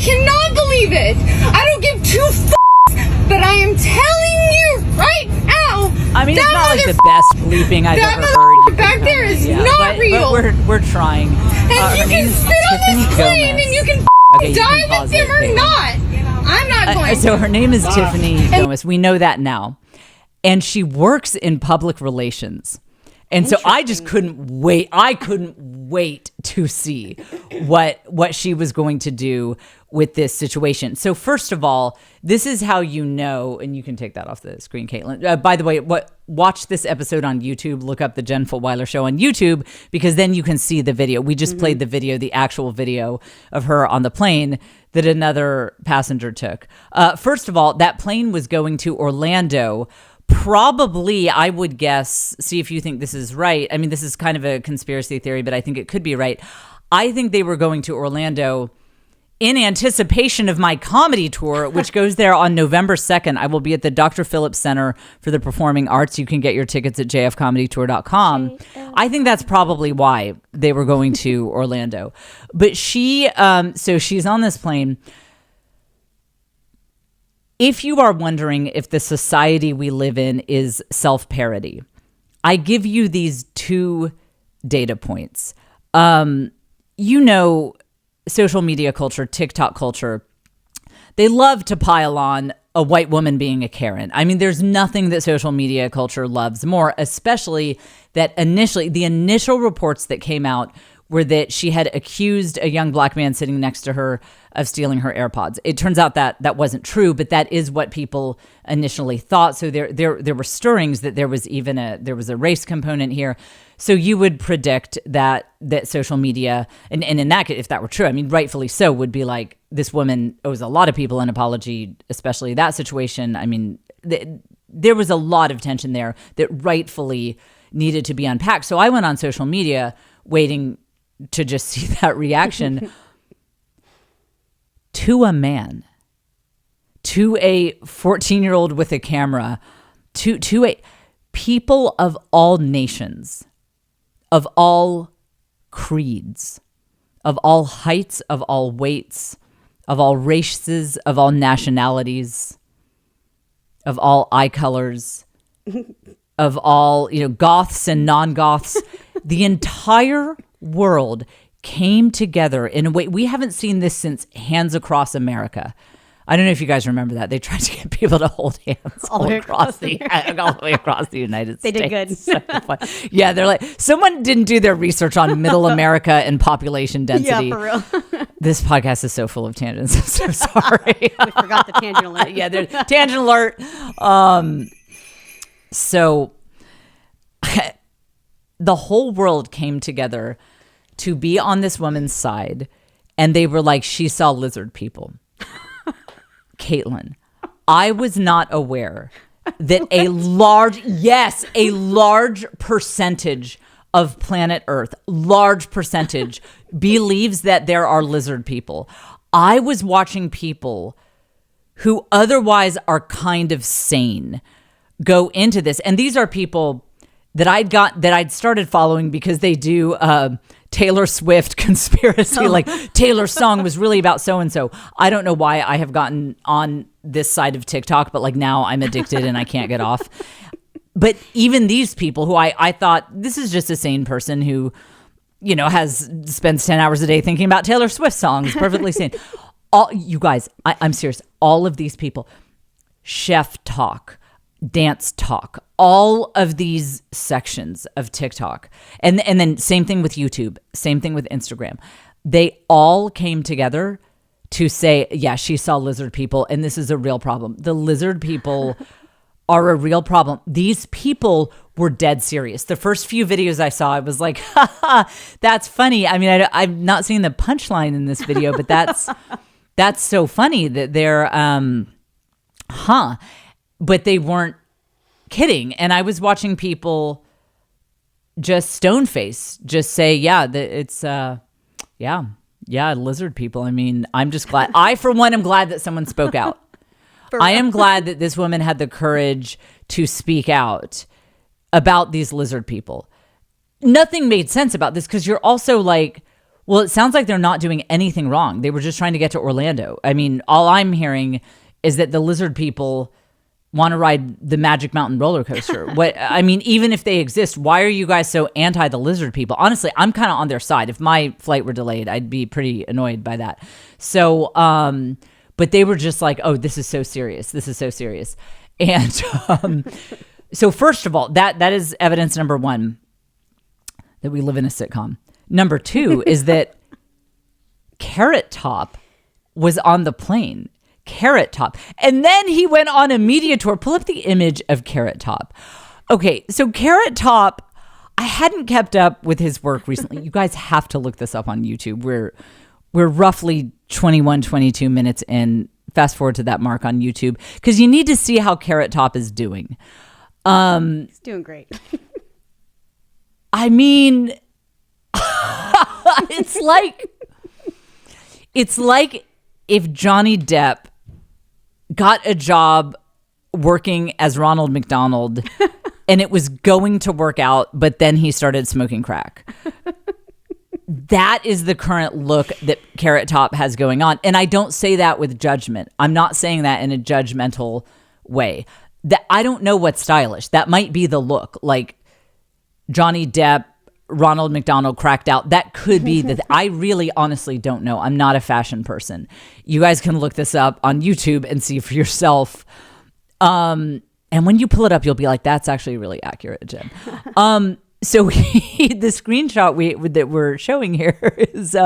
cannot believe it. I don't give two but I am telling you right now. I mean, it's not like the best bleeping I've ever heard. Back there is not real. But we're trying. And you can spit on this plane and you can die with him or not. I'm not going to. So her name is Tiffany Gomez. We know that now. And she works in public relations. And so I just couldn't wait. I couldn't wait to see what she was going to do with this situation. So first of all, this is how you know, and you can take that off the screen, Caitlin. By the way, watch this episode on YouTube. Look up the Jen Fulwiler show on YouTube, because then you can see the video. We just played the video, the actual video of her on the plane that another passenger took. First of all, that plane was going to Orlando. Probably, I would guess, see if you think this is right. I mean, this is kind of a conspiracy theory, but I think it could be right. I think they were going to Orlando in anticipation of my comedy tour, which goes there on November 2nd. I will be at the Dr. Phillips Center for the Performing Arts. You can get your tickets at jfcomedytour.com. I think that's probably why they were going to Orlando. But so she's on this plane. If you are wondering if the society we live in is self-parody, I give you these two data points. Social media culture, TikTok culture, they love to pile on a white woman being a Karen. I mean, there's nothing that social media culture loves more, especially that the initial reports that came out were that she had accused a young black man sitting next to her of stealing her AirPods. It turns out that wasn't true, but that is what people initially thought. So there were stirrings that there was a race component here. So you would predict that social media, and in that case, if that were true, I mean, rightfully so, would be like, this woman owes a lot of people an apology, especially that situation. I mean, there was a lot of tension there that rightfully needed to be unpacked. So I went on social media waiting to just see that reaction to a man, to a 14-year-old with a camera, to a people of all nations, of all creeds, of all heights, of all weights, of all races, of all nationalities, of all eye colors, of all, goths and non-goths. The entire world came together in a way we haven't seen this since Hands Across America. I don't know if you guys remember that. They tried to get people to hold hands all the way across the United States. They did good. So fun. Yeah, they're like, someone didn't do their research on middle America and population density. Yeah, for real. This podcast is so full of tangents. I'm so sorry. We forgot the tangent alert. Yeah, there's tangent alert. So the whole world came together to be on this woman's side, and they were like, she saw lizard people. Caitlin, I was not aware that a large percentage of planet Earth, large percentage, believes that there are lizard people. I was watching people who otherwise are kind of sane go into this. And these are people that I'd started following because they do Taylor Swift conspiracy. Like, Taylor's song was really about so-and-so. I don't know why I have gotten on this side of TikTok, but like now I'm addicted and I can't get off. But even these people who I thought, this is just a sane person who, spends 10 hours a day thinking about Taylor Swift songs, perfectly sane. You guys, I'm serious. All of these people, chef talk, dance talk, all of these sections of TikTok, and then same thing with YouTube, same thing with Instagram. They all came together to say, yeah, she saw lizard people, and this is a real problem. The lizard people are a real problem. These people were dead serious. The first few videos I saw, I was like, ha, that's funny. I mean, I'm not seeing the punchline in this video, but that's so funny that they're, but they weren't kidding. And I was watching people just stone face, just say, yeah, it's, lizard people. I mean, I'm just glad. I, for one, am glad that someone spoke out. I am glad that this woman had the courage to speak out about these lizard people. Nothing made sense about this because you're also like, Well, it sounds like they're not doing anything wrong. They were just trying to get to Orlando. I mean, all I'm hearing is that the lizard people want to ride the Magic Mountain roller coaster. Even if they exist, why are you guys so anti the lizard people? Honestly, I'm kind of on their side. If my flight were delayed, I'd be pretty annoyed by that. So, but they were just like, oh, this is so serious. This is so serious. And so first of all, that is evidence number one that we live in a sitcom. Number two is that Carrot Top was on the plane. Carrot Top. And then he went on a media tour. Pull up the image of Carrot Top. Okay, so Carrot Top, I hadn't kept up with his work recently. You guys have to look this up on YouTube. We're roughly 21, 22 minutes in. Fast forward to that mark on YouTube because you need to see how Carrot Top is doing. He's doing great. I mean, it's like if Johnny Depp got a job working as Ronald McDonald and it was going to work out, but then he started smoking crack. That is the current look that Carrot Top has going on. And I don't say that with judgment. I'm not saying that in a judgmental way. That I don't know what's stylish. That might be the look. Like Johnny Depp, Ronald McDonald cracked out. That could be I really honestly don't know. I'm not a fashion person. You guys can look this up on YouTube and see for yourself. And when you pull it up, you'll be like, that's actually really accurate, Jen. So the screenshot that we're showing here is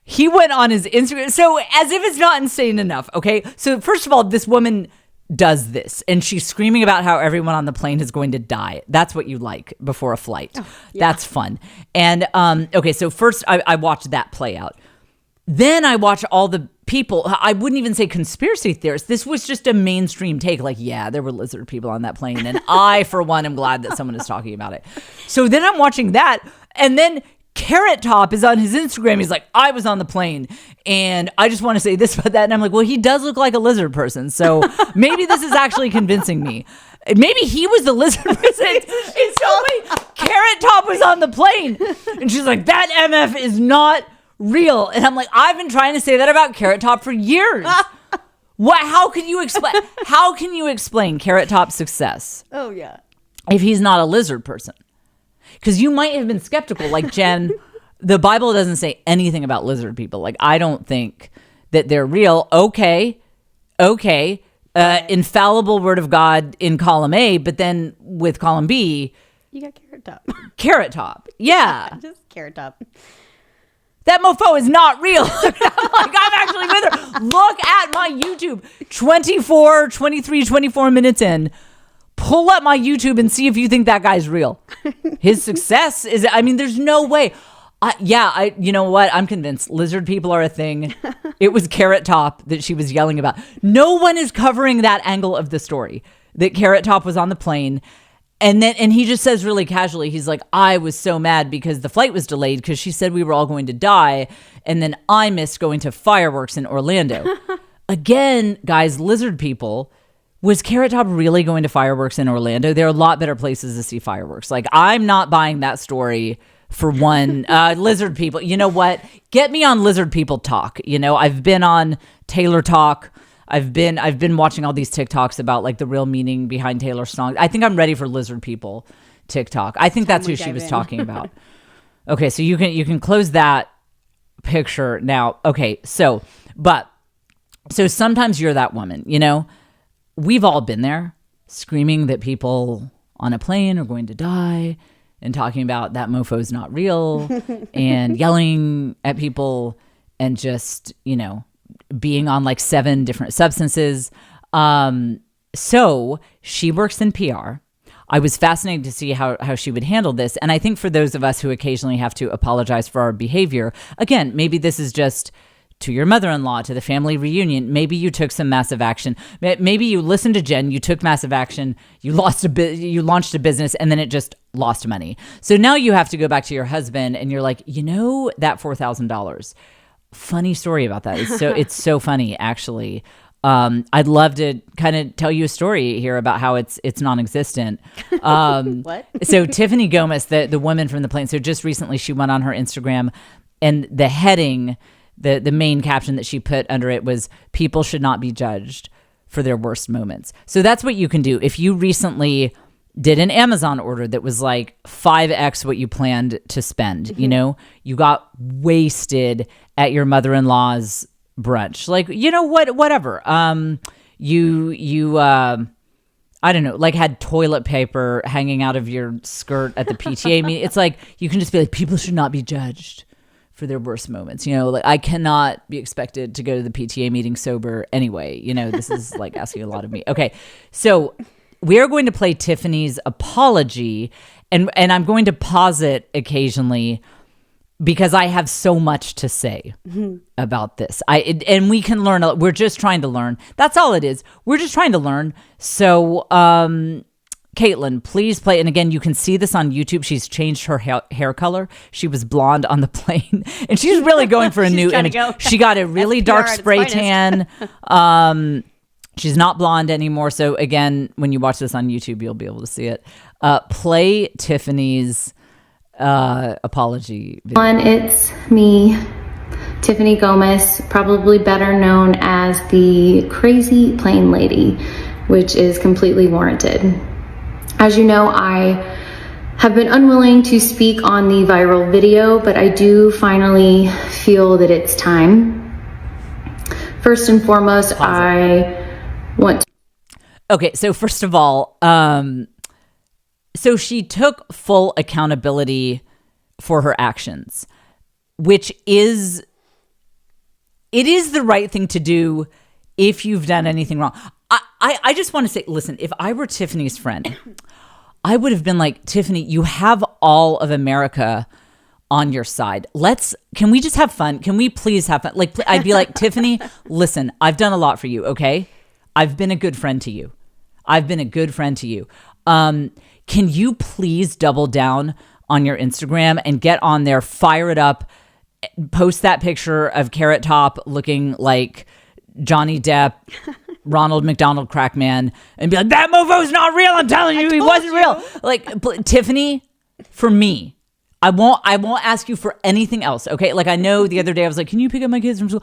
he went on his Instagram. So as if it's not insane enough. Okay. So first of all, this woman does this and she's screaming about how everyone on the plane is going to die. That's what you like before a flight. Oh, yeah. That's fun. And okay, so first I watched that play out. Then I watched all the people. I wouldn't even say conspiracy theorists. This was just a mainstream take. Like, yeah, there were lizard people on that plane. And I, for one, am glad that someone is talking about it. So then I'm watching that. And then Carrot Top is on his Instagram. He's like, I was on the plane and I just want to say this about that. And I'm like, well, he does look like a lizard person. So maybe this is actually convincing me. Maybe he was the lizard person. It's so funny. Carrot Top was on the plane. And she's like, that MF is not real. And I'm like, I've been trying to say that about Carrot Top for years. What? How can you explain Carrot Top's success? Oh, yeah. If he's not a lizard person? Because you might have been skeptical, like Jen, the Bible doesn't say anything about lizard people. Like, I don't think that they're real. Okay. Infallible word of God in column A, but then with column B, you got Carrot Top. Carrot Top. Yeah. Just Carrot Top. That mofo is not real. I'm actually with her. Look at my YouTube. 24 minutes in. Pull up my YouTube and see if you think that guy's real. His success is, there's no way. You know what? I'm convinced lizard people are a thing. It was Carrot Top that she was yelling about. No one is covering that angle of the story, that Carrot Top was on the plane. And he just says really casually, he's like, I was so mad because the flight was delayed because she said we were all going to die. And then I missed going to fireworks in Orlando. Again, guys, lizard people. Was Carrot Top really going to fireworks in Orlando? There are a lot better places to see fireworks. Like, I'm not buying that story for one. Lizard people. You know what? Get me on lizard people talk. You know, I've been on Taylor Talk. I've been watching all these TikToks about like the real meaning behind Taylor's songs. I think I'm ready for lizard people TikTok. I think that's who she was talking about. Okay, so you can close that picture now. Okay, so sometimes you're that woman, you know? We've all been there, screaming that people on a plane are going to die and talking about that mofo's not real and yelling at people and just, you know, being on like 7 different substances. So she works in PR. I was fascinated to see how she would handle this. And I think for those of us who occasionally have to apologize for our behavior, again, maybe this is just to your mother-in-law, to the family reunion, maybe you took some massive action. Maybe you listened to Jen, you took massive action, you launched a business, and then it just lost money. So now you have to go back to your husband and you're like, you know, that $4,000. Funny story about that. It's so funny, actually. I'd love to kind of tell you a story here about how it's non-existent. What? So Tiffany Gomez, the woman from the plane, so just recently she went on her Instagram and the heading, the main caption that she put under it was, "People should not be judged for their worst moments." So that's what you can do. If you recently did an Amazon order that was like 5x what you planned to spend, you know, you got wasted at your mother-in-law's brunch. Like, you know what, whatever. I don't know, like had toilet paper hanging out of your skirt at the PTA meeting. It's like, you can just be like, people should not be judged for their worst moments. You know, like I cannot be expected to go to the PTA meeting sober anyway. You know, this is like asking a lot of me. Okay. So we are going to play Tiffany's apology, and I'm going to pause it occasionally because I have so much to say about this. And we can learn. We're just trying to learn. That's all it is. We're just trying to learn. So, Caitlin, please play. And again, you can see this on YouTube. She's changed her hair color. She was blonde on the plane, and she's really going for a new image. She got a really dark spray tan. She's not blonde anymore. So again, when you watch this on YouTube, you'll be able to see it. Play Tiffany's apology video. It's me, Tiffany Gomez, probably better known as the Crazy Plane Lady, which is completely warranted. As you know, I have been unwilling to speak on the viral video, but I do finally feel that it's time. First and foremost, I want to... Okay, so first of all, so she took full accountability for her actions, which is, it is the right thing to do if you've done anything wrong. I just want to say, listen, if I were Tiffany's friend, I would have been like, Tiffany, you have all of America on your side. Can we just have fun? Can we please have fun? Like, I'd be like, Tiffany, listen, I've done a lot for you, okay? I've been a good friend to you. Can you please double down on your Instagram and get on there, fire it up, post that picture of Carrot Top looking like Johnny Depp, Ronald McDonald Crackman, and be like, that mofo's not real. I'm telling you, he wasn't real. Like, Tiffany, for me, I won't ask you for anything else. Okay. Like, I know the other day I was like, can you pick up my kids from school?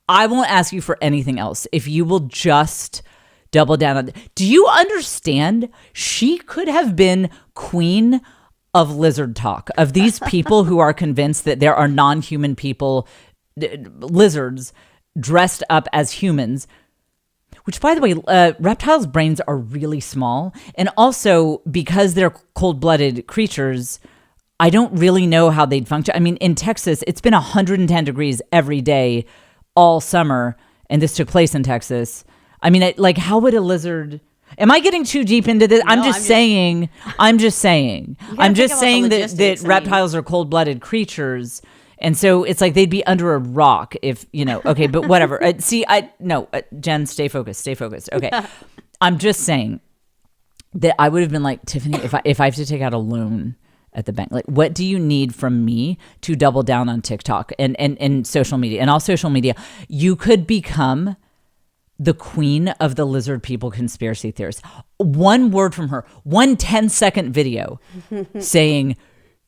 I won't ask you for anything else. If you will just double down on it. Do you understand? She could have been queen of lizard talk, of these people who are convinced that there are non-human people, lizards dressed up as humans, which, by the way, reptiles' brains are really small. And also, because they're cold-blooded creatures, I don't really know how they'd function. I mean, in Texas, it's been 110 degrees every day all summer, and this took place in Texas. I mean, like, how would a lizard... Am I getting too deep into this? I'm just saying that reptiles are cold-blooded creatures. And so it's like they'd be under a rock if, you know, okay, but whatever. Jen, stay focused. Okay. I'm just saying that I would have been like, Tiffany, if I have to take out a loan at the bank, like, what do you need from me to double down on TikTok and social media and all social media? You could become the queen of the lizard people conspiracy theorists. One word from her, 1 10-second video saying,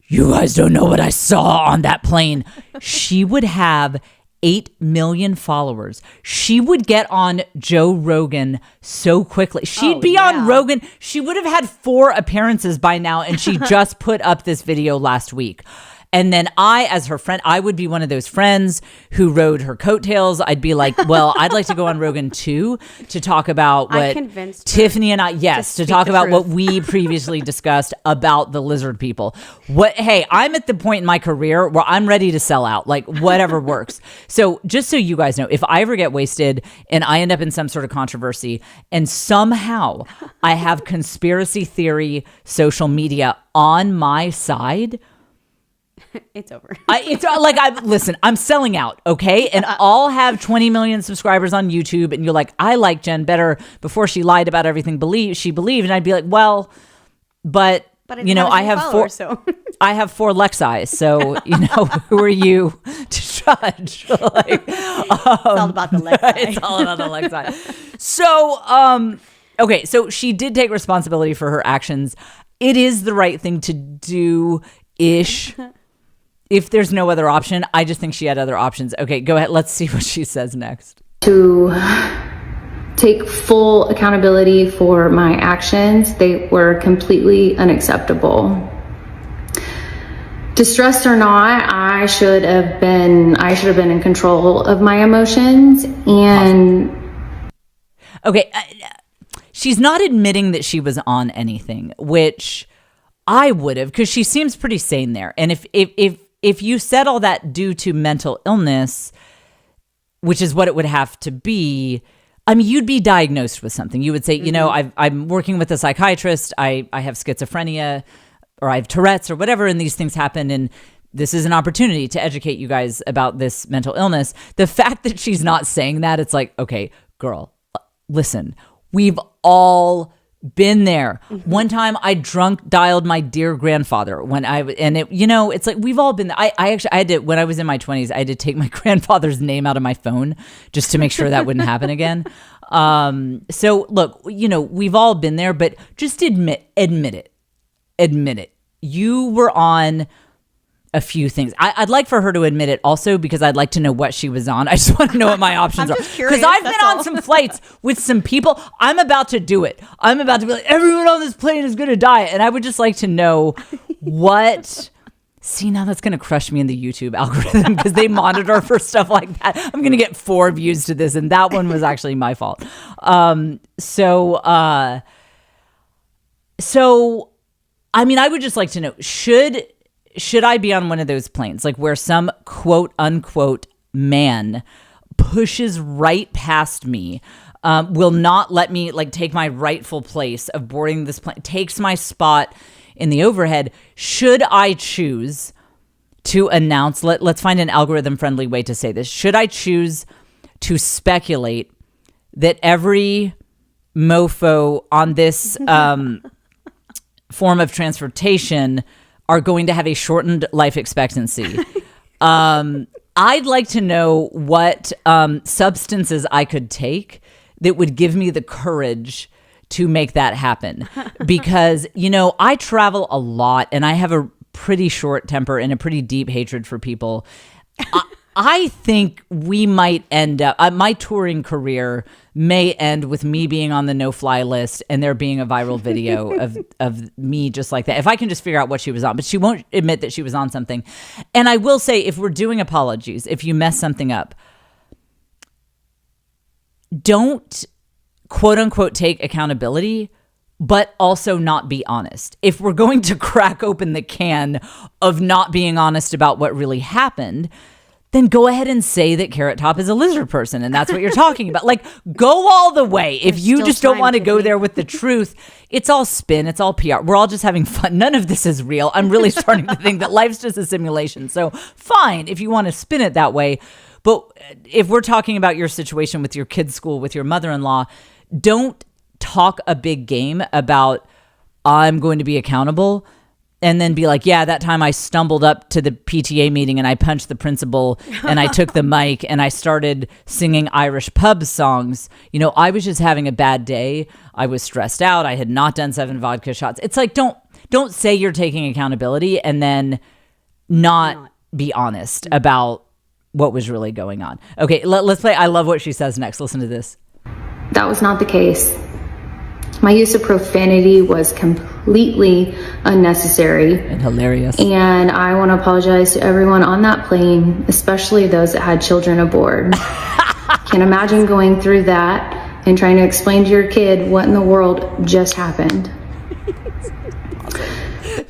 you guys don't know what I saw on that plane. She would have 8 million followers. She would get on Joe Rogan so quickly. She'd be on Rogan. She would have had 4 appearances by now, and she just put up this video last week. And then I, as her friend, I would be one of those friends who rode her coattails. I'd be like, well, I'd like to go on Rogan too to talk about what Tiffany and I, to talk about what we previously discussed about the lizard people. Hey, I'm at the point in my career where I'm ready to sell out, like whatever works. So just so you guys know, if I ever get wasted and I end up in some sort of controversy and somehow I have conspiracy theory social media on my side, it's over. Listen, I'm selling out, okay? And I'll have 20 million subscribers on YouTube, and you're like, I like Jen better before she lied about everything she believed. And I'd be like, well, but you know, I have 4 Lexis, so, you know, who are you to judge? Like, it's all about the Lexi. It's all about the Lexi. So, okay, so she did take responsibility for her actions. It is the right thing to do-ish. if there's no other option, I just think she had other options. Okay, go ahead. Let's see what she says next. To take full accountability for my actions. They were completely unacceptable. Distressed or not, I should have been in control of my emotions. And okay, she's not admitting that she was on anything, which I would have, because she seems pretty sane there. And if you said all that due to mental illness, which is what it would have to be, I mean, you'd be diagnosed with something. You would say, you know, I'm working with a psychiatrist. I have schizophrenia, or I have Tourette's, or whatever, and these things happen, and this is an opportunity to educate you guys about this mental illness. The fact that she's not saying that, it's like, okay, girl, listen, we've all been there. One time I drunk dialed my dear grandfather it's like, we've all been there. I had to, when I was in my 20s, I had to take my grandfather's name out of my phone just to make sure that wouldn't happen again. So look, you know, we've all been there, but just admit it. You were on a few things. I'd like for her to admit it also, because I'd like to know what she was on. I just want to know what my options are. Because I've been on some flights with some people. I'm about to do it. I'm about to be like, everyone on this plane is going to die. And I would just like to know what... See, now that's going to crush me in the YouTube algorithm, because they monitor for stuff like that. I'm going to get 4 views to this, and that one was actually my fault. So, I mean, I would just like to know, should I be on one of those planes, like where some quote unquote man pushes right past me, will not let me like take my rightful place of boarding this plane, takes my spot in the overhead? Should I choose to announce, let's find an algorithm friendly way to say this. Should I choose to speculate that every mofo on this form of transportation are going to have a shortened life expectancy? I'd like to know what substances I could take that would give me the courage to make that happen. Because, you know, I travel a lot, and I have a pretty short temper and a pretty deep hatred for people. I think we might end up, my touring career may end with me being on the no-fly list and there being a viral video of me just like that. If I can just figure out what she was on. But she won't admit that she was on something. And I will say, if we're doing apologies, if you mess something up, don't quote-unquote take accountability, but also not be honest. If we're going to crack open the can of not being honest about what really happened, then go ahead and say that Carrot Top is a lizard person, and that's what you're talking about. Like, go all the way. If you just don't want to go there with the truth, it's all spin, it's all PR. We're all just having fun. None of this is real. I'm really starting to think that life's just a simulation. So fine, if you want to spin it that way. But if we're talking about your situation with your kids' school, with your mother-in-law, don't talk a big game about, I'm going to be accountable, and then be like, yeah, that time I stumbled up to the PTA meeting and I punched the principal and I took the mic and I started singing Irish pub songs. You know, I was just having a bad day. I was stressed out. I had not done 7 vodka shots. It's like, don't say you're taking accountability and then not be honest about what was really going on. Okay, let's play. I love what she says next. Listen to this. That was not the case. My use of profanity was completely unnecessary and hilarious. And I want to apologize to everyone on that plane, especially those that had children aboard. Can't imagine going through that and trying to explain to your kid what in the world just happened.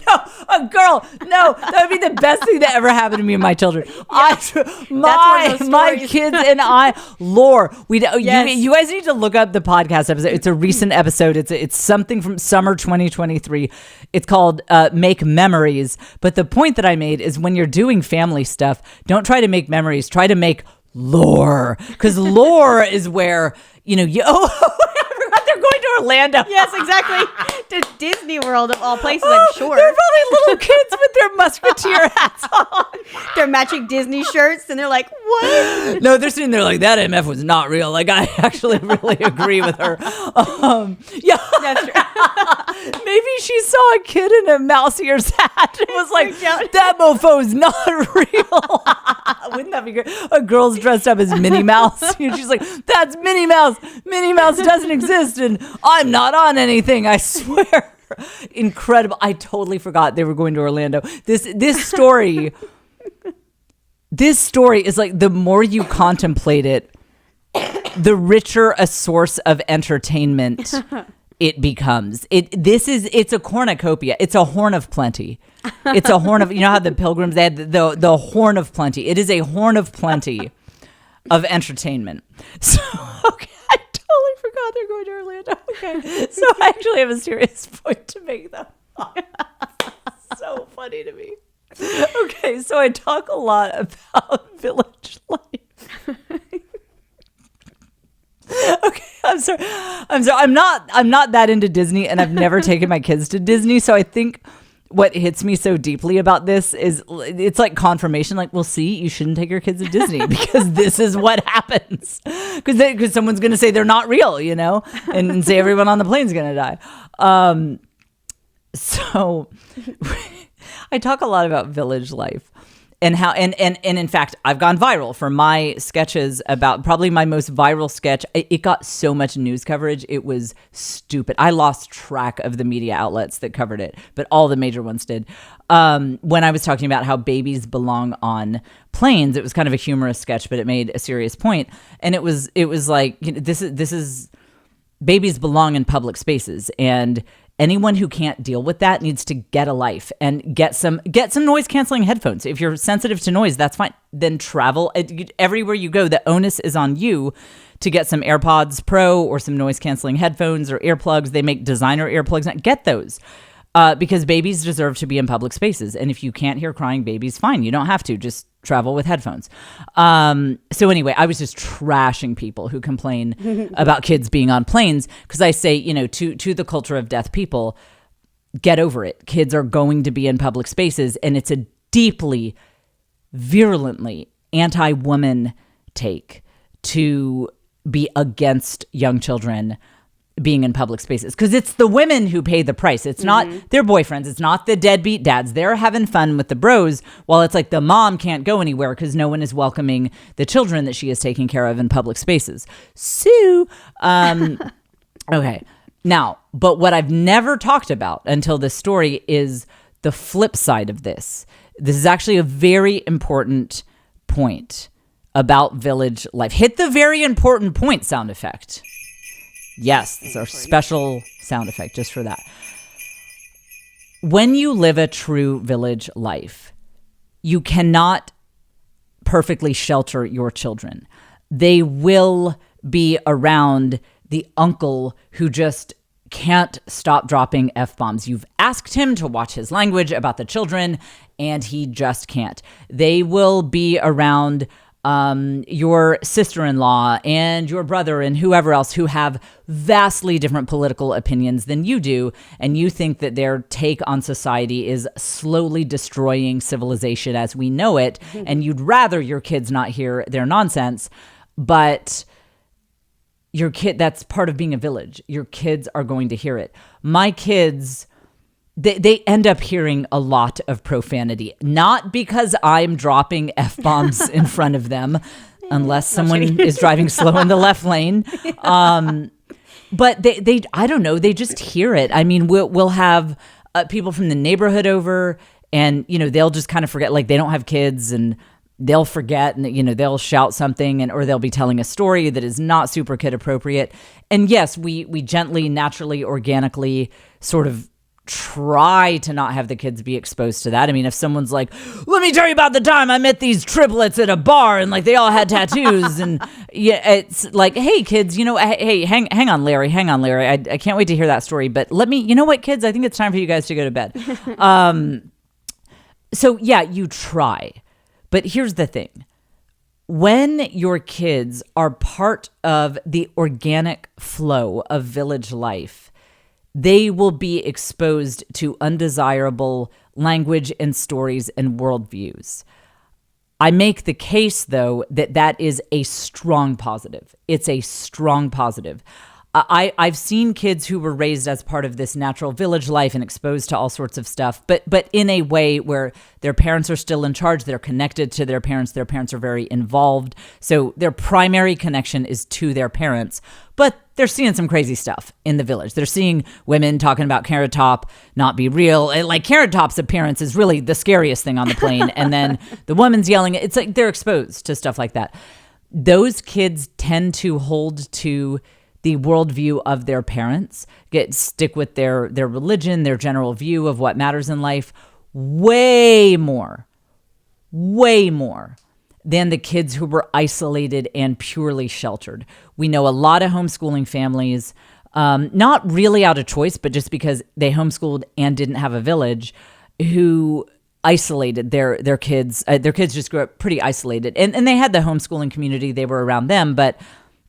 No, girl, no, that would be the best thing that ever happened to me and my children. My kids and I, lore. You guys need to look up the podcast episode. It's a recent episode. It's something from summer 2023. It's called Make Memories. But the point that I made is, when you're doing family stuff, don't try to make memories. Try to make lore, because lore is where, you know, I forgot they're going to Orlando. Yes, exactly. To Disney World of all places, I'm sure. They're probably little kids with their musketeer hats on. They're matching Disney shirts, and they're like, what? No, they're sitting there like, that MF was not real. Like, I actually really agree with her. Yeah. That's true. Maybe she saw a kid in a mouse ears hat and was like, that mofo's not real. Wouldn't that be great? A girl's dressed up as Minnie Mouse. And she's like, that's Minnie Mouse. Minnie Mouse doesn't exist, and I'm not on anything, I swear. Incredible. I totally forgot they were going to Orlando. This story is like, the more you contemplate it, the richer a source of entertainment it becomes. It's a cornucopia. It's a horn of plenty. It's a horn of, you know how the Pilgrims, they had the horn of plenty. It is a horn of plenty of entertainment. So, okay, I totally forgot they're going to Orlando. Okay, so I actually have a serious point to make, though. So funny to me. Okay, so I talk a lot about village life. Okay, I'm sorry. I'm not that into Disney, and I've never taken my kids to Disney. So I think what hits me so deeply about this is it's like confirmation. Like, well, see, you shouldn't take your kids to Disney because this is what happens. Because someone's going to say they're not real, you know, and say everyone on the plane's going to die. So I talk a lot about village life. And how and in fact, I've gone viral for my sketches about, probably my most viral sketch. It got so much news coverage. It was stupid. I lost track of the media outlets that covered it, but all the major ones did. When I was talking about how babies belong on planes, it was kind of a humorous sketch, but it made a serious point. And it was like, you know, this is babies belong in public spaces, and anyone who can't deal with that needs to get a life and get some noise canceling headphones. If you're sensitive to noise, that's fine. Then travel everywhere you go. The onus is on you to get some AirPods Pro or some noise canceling headphones or earplugs. They make designer earplugs. Get those. Because babies deserve to be in public spaces. And if you can't hear crying babies, fine. You don't have to. Just travel with headphones. So anyway, I was just trashing people who complain about kids being on planes, because I say, you know, to the culture of deaf people, get over it. Kids are going to be in public spaces, and it's a deeply, virulently anti-woman take to be against young children being in public spaces, because it's the women who pay the price. It's not their boyfriends. It's not the deadbeat dads. They're having fun with the bros, while it's like the mom can't go anywhere because no one is welcoming the children that she is taking care of in public spaces. So, okay. Now, but what I've never talked about until this story is the flip side of this. This is actually a very important point about village life. Hit the very important point sound effect. Yes, it's our special sound effect just for that. When you live a true village life, you cannot perfectly shelter your children. They will be around the uncle who just can't stop dropping F-bombs. You've asked him to watch his language about the children, and he just can't. They will be around your sister-in-law and your brother and whoever else who have vastly different political opinions than you do, and you think that their take on society is slowly destroying civilization as we know it, and you'd rather your kids not hear their nonsense. But your kid, that's part of being a village. Your kids are going to hear it. My kids, they end up hearing a lot of profanity, not because I'm dropping F-bombs in front of them, unless someone is driving slow in the left lane. But they I don't know, they just hear it. I mean, we'll have people from the neighborhood over, and, you know, they'll just kind of forget, like they don't have kids, and they'll forget, and, you know, they'll shout something, or they'll be telling a story that is not super kid appropriate. And yes, we gently, naturally, organically sort of try to not have the kids be exposed to that. I mean, if someone's like, let me tell you about the time I met these triplets at a bar and like they all had tattoos, and yeah, it's like, hey kids, you know, hey, hang on Larry, I can't wait to hear that story, but you know what, kids, I think it's time for you guys to go to bed. So yeah, you try, but here's the thing. when your kids are part of the organic flow of village life, they will be exposed to undesirable language and stories and worldviews. I make the case, though, that is a strong positive. It's a strong positive. I've seen kids who were raised as part of this natural village life and exposed to all sorts of stuff, but in a way where their parents are still in charge. They're connected to their parents. Their parents are very involved. So their primary connection is to their parents, but they're seeing some crazy stuff in the village. They're seeing women talking about Carrot Top not be real. Like Carrot Top's appearance is really the scariest thing on the plane. And then the woman's yelling. It's like they're exposed to stuff like that. Those kids tend to hold to the worldview of their parents, stick with their religion, their general view of what matters in life, way more than the kids who were isolated and purely sheltered. We know a lot of homeschooling families, not really out of choice, but just because they homeschooled and didn't have a village, who isolated their kids. Their kids just grew up pretty isolated. And they had the homeschooling community, they were around them, but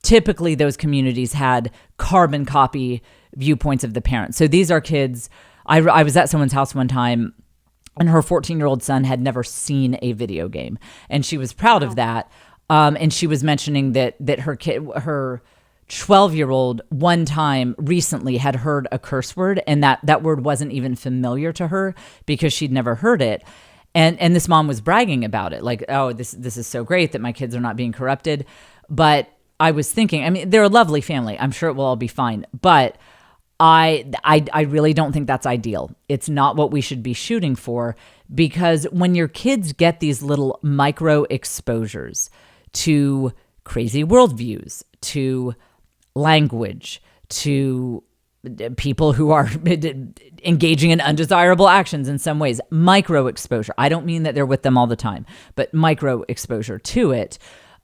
typically those communities had carbon copy viewpoints of the parents. So these are kids. I was at someone's house one time, and her 14-year-old son had never seen a video game, and she was proud of that. And she was mentioning that her 12-year-old one time recently had heard a curse word, and that word wasn't even familiar to her because she'd never heard it. And this mom was bragging about it, like, oh, this is so great that my kids are not being corrupted. But I was thinking, I mean, they're a lovely family. I'm sure it will all be fine. But I really don't think that's ideal. It's not what we should be shooting for, because when your kids get these little micro exposures to crazy worldviews, to language, to people who are engaging in undesirable actions in some ways, micro exposure. I don't mean that they're with them all the time, but micro exposure to it.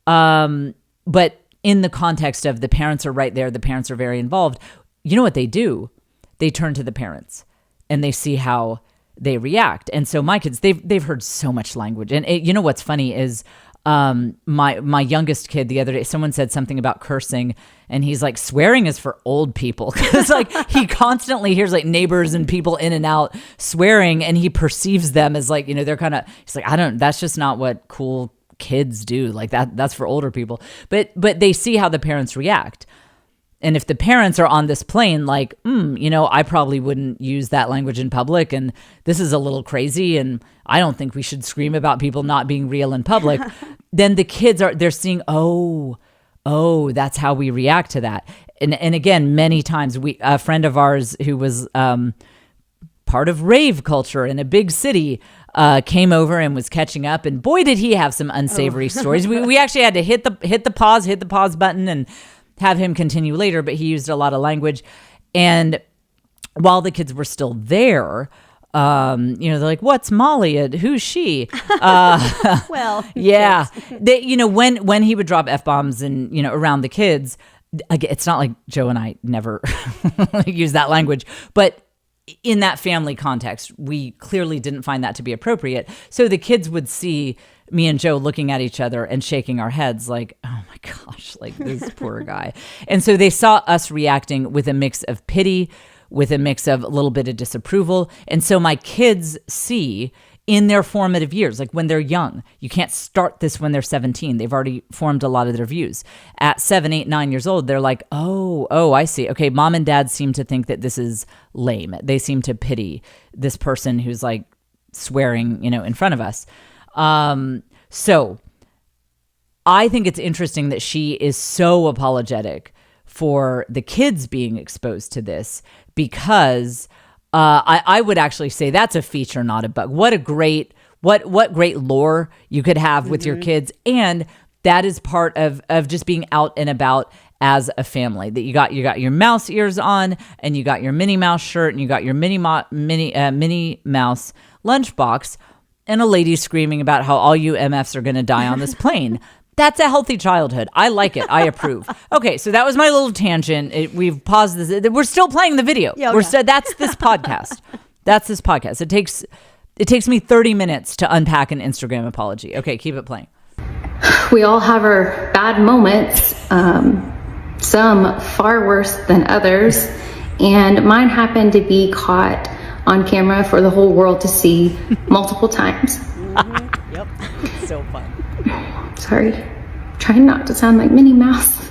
But in the context of the parents are right there, the parents are very involved, you know what they do? They turn to the parents and they see how they react. And so my kids, they've heard so much language. And you know what's funny is my youngest kid the other day, someone said something about cursing, and he's like, swearing is for old people. Because like he constantly hears like neighbors and people in and out swearing, and he perceives them as like, they're kind of, he's like, that's just not what cool kids do. Like that's for older people. But they see how the parents react. And if the parents are on this plane, like, I probably wouldn't use that language in public, and this is a little crazy, and I don't think we should scream about people not being real in public, then the kids they're seeing, oh, that's how we react to that. And again, many times a friend of ours who was part of rave culture in a big city came over and was catching up, and boy, did he have some unsavory stories. We actually had to hit the pause button and have him continue later, but he used a lot of language. And while the kids were still there, they're like, what's Molly? Who's she? Well, yeah. When he would drop F-bombs and, around the kids, it's not like Joe and I never use that language, but in that family context, we clearly didn't find that to be appropriate. So the kids would see me and Joe looking at each other and shaking our heads like, oh my gosh, like this poor guy. And so they saw us reacting with a mix of pity, with a mix of a little bit of disapproval. And so my kids see in their formative years, like when they're young, you can't start this when they're 17. They've already formed a lot of their views. At 7, 8, 9 years old, they're like, oh, I see. Okay, mom and dad seem to think that this is lame. They seem to pity this person who's like swearing, in front of us. So I think it's interesting that she is so apologetic for the kids being exposed to this, because I would actually say that's a feature, not a bug. What a great, what great lore you could have with your kids. And that is part of just being out and about as a family, that you got your mouse ears on, and you got your Minnie Mouse shirt, and you got your Minnie Mouse lunchbox, and a lady screaming about how all you MFs are going to die on this plane. That's a healthy childhood. I like it. I approve. Okay, so that was my little tangent. We've paused this. We're still playing the video. That's this podcast. That's this podcast. It takes me 30 minutes to unpack an Instagram apology. Okay, keep it playing. we all have our bad moments, some far worse than others, and mine happened to be caught on camera for the whole world to see multiple times. Yep. So fun. Sorry, trying not to sound like Minnie Mouse.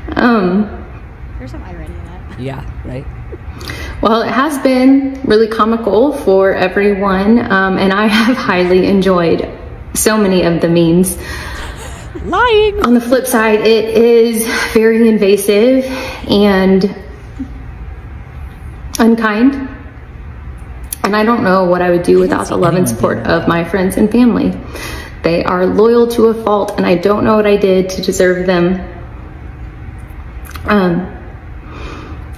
There's some irony in that. Yeah, right. Well, it has been really comical for everyone, and I have highly enjoyed so many of the memes. Lying. On the flip side, it is very invasive and unkind, and I don't know what I would do without the love and support of my friends and family. They are loyal to a fault, and I don't know what I did to deserve them.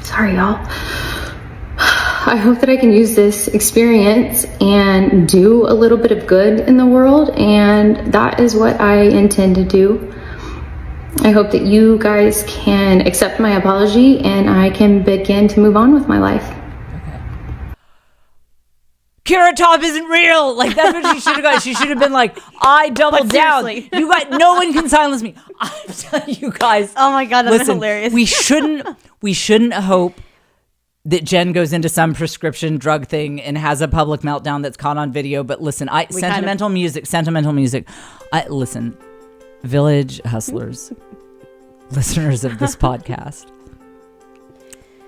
Sorry, y'all. I hope that I can use this experience and do a little bit of good in the world, and that is what I intend to do. I hope that you guys can accept my apology and I can begin to move on with my life. Carrot Top isn't real. Like, that's what she should have got. She should have been like, I doubled down. seriously. You guys, no one can silence me. I'm telling you guys. Oh my God, that's listen, hilarious. We shouldn't hope that Jen goes into some prescription drug thing and has a public meltdown that's caught on video. But listen, sentimental music. Listen, Village Hustlers, listeners of this podcast,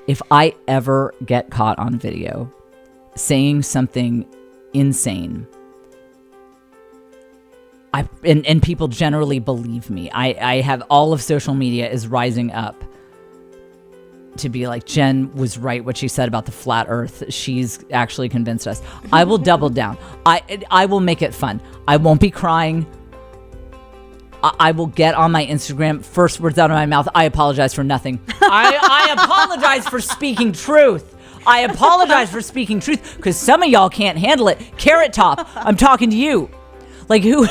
if I ever get caught on video saying something insane, and people generally believe me. I have all of social media is rising up to be like, Jen was right what she said about the flat earth. She's actually convinced us. I will double down. I will make it fun. I won't be crying. I will get on my Instagram, first words out of my mouth, I apologize for nothing. I apologize for speaking truth. I apologize for speaking truth because some of y'all can't handle it. Carrot Top, I'm talking to you. Like, who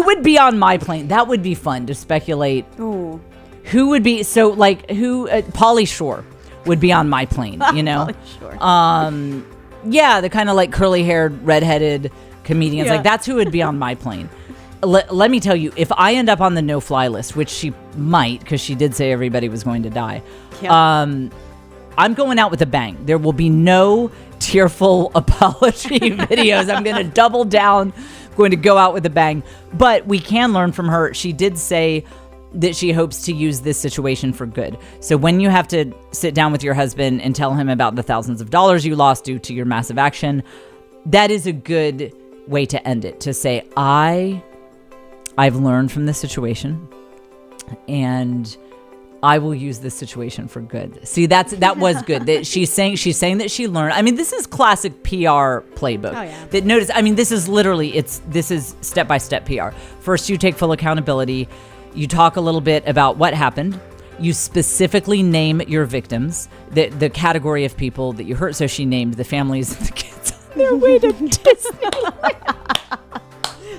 would be on my plane? That would be fun to speculate. Ooh. Who would be, so like, Pauly Shore would be on my plane, you know? Pauly Shore. Yeah, the kind of like curly haired, redheaded comedians. Yeah. Like, that's who would be on my plane. Let me tell you, if I end up on the no-fly list, which she might, because she did say everybody was going to die, I'm going out with a bang. There will be no tearful apology videos. I'm going to double down, going to go out with a bang. But we can learn from her. She did say that she hopes to use this situation for good. So when you have to sit down with your husband and tell him about the thousands of dollars you lost due to your massive action, that is a good way to end it. To say, I've learned from this situation, and I will use this situation for good. See, that was good. That she's saying that she learned. I mean, this is classic PR playbook. Oh, yeah. That notice. I mean, this is step-by-step PR. First, you take full accountability. You talk a little bit about what happened. You specifically name your victims, the category of people that you hurt. So she named the families and the kids on their way to Disneyland.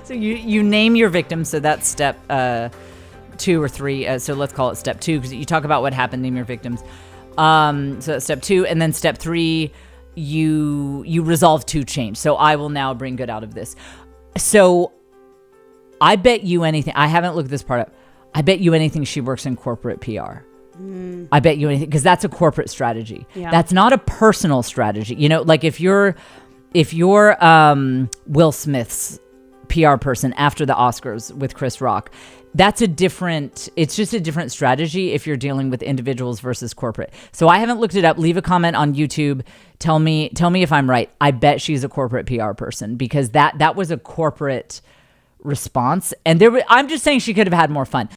So you name your victims. So that's step 2 or 3. So let's call it step 2, because you talk about what happened, name your victims. So that's step 2. And then step 3, you resolve to change. So I will now bring good out of this. So I bet you anything. I haven't looked this part up. I bet you anything she works in corporate PR. I bet you anything, because that's a corporate strategy. Yeah. That's not a personal strategy. You know, like if you're Will Smith's PR person after the Oscars with Chris Rock, it's just a different strategy if you're dealing with individuals versus corporate. So I haven't looked it up. Leave a comment on YouTube. Tell me if I'm right. I bet she's a corporate PR person, because that was a corporate response. And I'm just saying she could have had more fun.